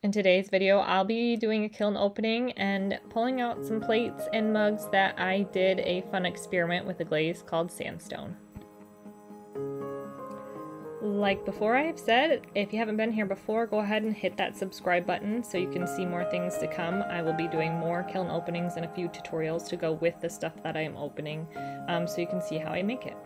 In today's video, I'll be doing a kiln opening and pulling out some plates and mugs that I did a fun experiment with a glaze called Sandstone. Like before I have said, if you haven't been here before, go ahead and hit that subscribe button so you can see more things to come. I will be doing more kiln openings and a few tutorials to go with the stuff that I am opening, so you can see how I make it.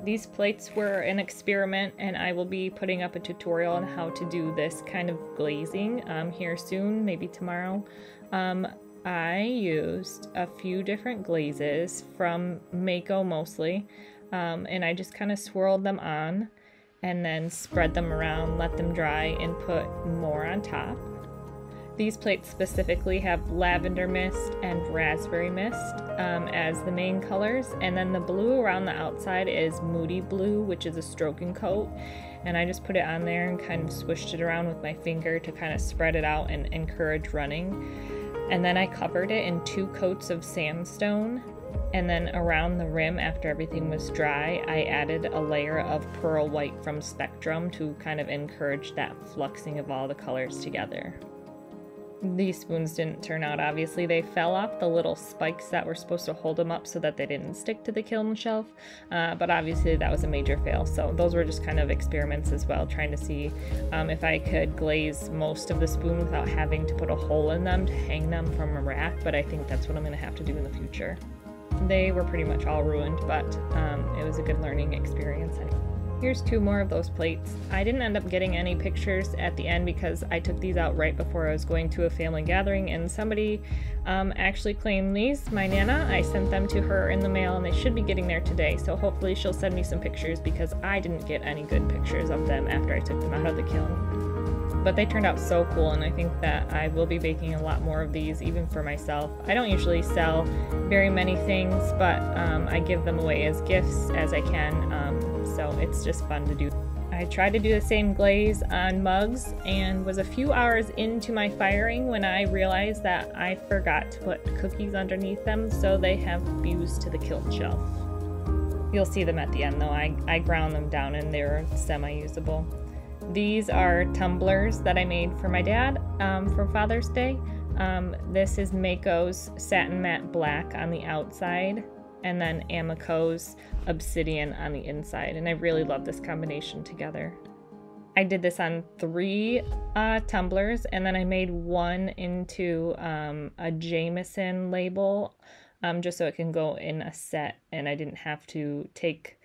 These plates were an experiment, and I will be putting up a tutorial on how to do this kind of glazing here soon, maybe tomorrow. I used a few different glazes from Mayco mostly, and I just kind of swirled them on and then spread them around, let them dry, and put more on top. These plates specifically have lavender mist and raspberry mist as the main colors, and then the blue around the outside is moody blue, which is a stroking coat, and I just put it on there and kind of swished it around with my finger to kind of spread it out and encourage running. And then I covered it in 2 coats of sandstone, and then around the rim, after everything was dry, I added a layer of pearl white from Spectrum to kind of encourage that fluxing of all the colors together. These spoons didn't turn out, obviously. They fell off the little spikes that were supposed to hold them up so that they didn't stick to the kiln shelf, but obviously that was a major fail. So those were just kind of experiments as well, trying to see if I could glaze most of the spoon without having to put a hole in them to hang them from a rack, but I think that's what I'm going to have to do in the future. They were pretty much all ruined, but it was a good learning experience anyway. Here's 2 more of those plates. I didn't end up getting any pictures at the end because I took these out right before I was going to a family gathering, and somebody actually claimed these. My Nana, I sent them to her in the mail, and they should be getting there today, so hopefully she'll send me some pictures because I didn't get any good pictures of them after I took them out of the kiln. But they turned out so cool, and I think that I will be baking a lot more of these, even for myself. I don't usually sell very many things, but I give them away as gifts as I can, so it's just fun to do. I tried to do the same glaze on mugs and was a few hours into my firing when I realized that I forgot to put cookies underneath them, so they have fused to the kiln shelf. You'll see them at the end though. I ground them down and they're semi-usable. These are tumblers that I made for my dad for Father's Day. This is Mayco's Satin Matte Black on the outside, and then Amico's Obsidian on the inside, and I really love this combination together. I did this on 3 tumblers, and then I made one into a Jameson label just so it can go in a set, and I didn't have to take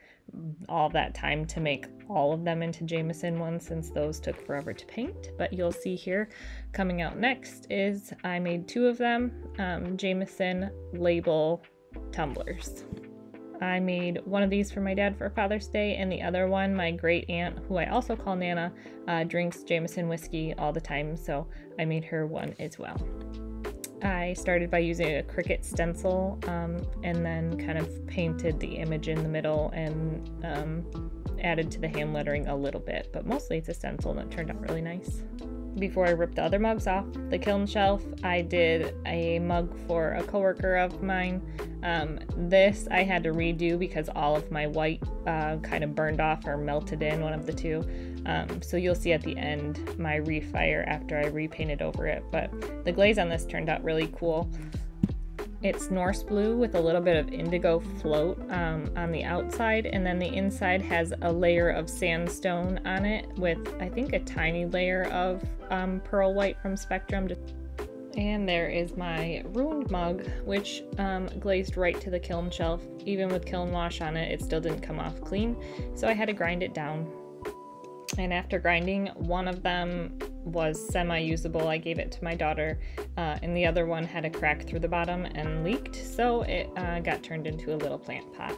all that time to make all of them into Jameson ones since those took forever to paint. But you'll see here coming out next is I made 2 of them, Jameson label tumblers. I made one of these for my dad for Father's Day, and the other one, my great aunt, who I also call Nana, drinks Jameson whiskey all the time, so I made her one as well. I started by using a Cricut stencil and then kind of painted the image in the middle and added to the hand lettering a little bit, but mostly it's a stencil and it turned out really nice. Before I ripped the other mugs off the kiln shelf, I did a mug for a coworker of mine. This I had to redo because all of my white kind of burned off or melted in, one of the 2. So you'll see at the end my refire after I repainted over it, but the glaze on this turned out really cool. It's Norse blue with a little bit of indigo float on the outside, and then the inside has a layer of sandstone on it with, I think, a tiny layer of pearl white from Spectrum. And there is my ruined mug, which glazed right to the kiln shelf. Even with kiln wash on it, it still didn't come off clean, so I had to grind it down. And after grinding, one of them was semi-usable. I gave it to my daughter, and the other one had a crack through the bottom and leaked, so it got turned into a little plant pot.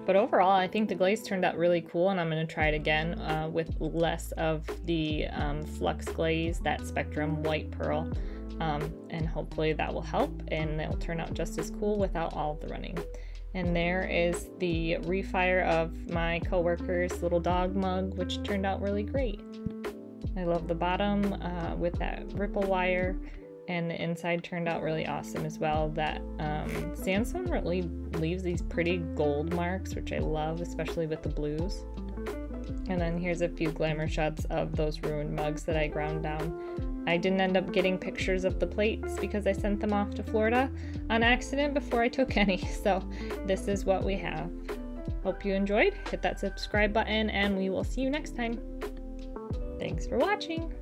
But overall, I think the glaze turned out really cool, and I'm going to try it again with less of the flux glaze, that Spectrum white pearl, and hopefully that will help, and it'll turn out just as cool without all of the running. And there is the refire of my coworker's little dog mug, which turned out really great. I love the bottom with that ripple wire, and the inside turned out really awesome as well. That sandstone really leaves these pretty gold marks, which I love, especially with the blues. And then here's a few glamour shots of those ruined mugs that I ground down. I didn't end up getting pictures of the plates because I sent them off to Florida on accident before I took any, so this is what we have. Hope you enjoyed. Hit that subscribe button and we will see you next time. Thanks for watching.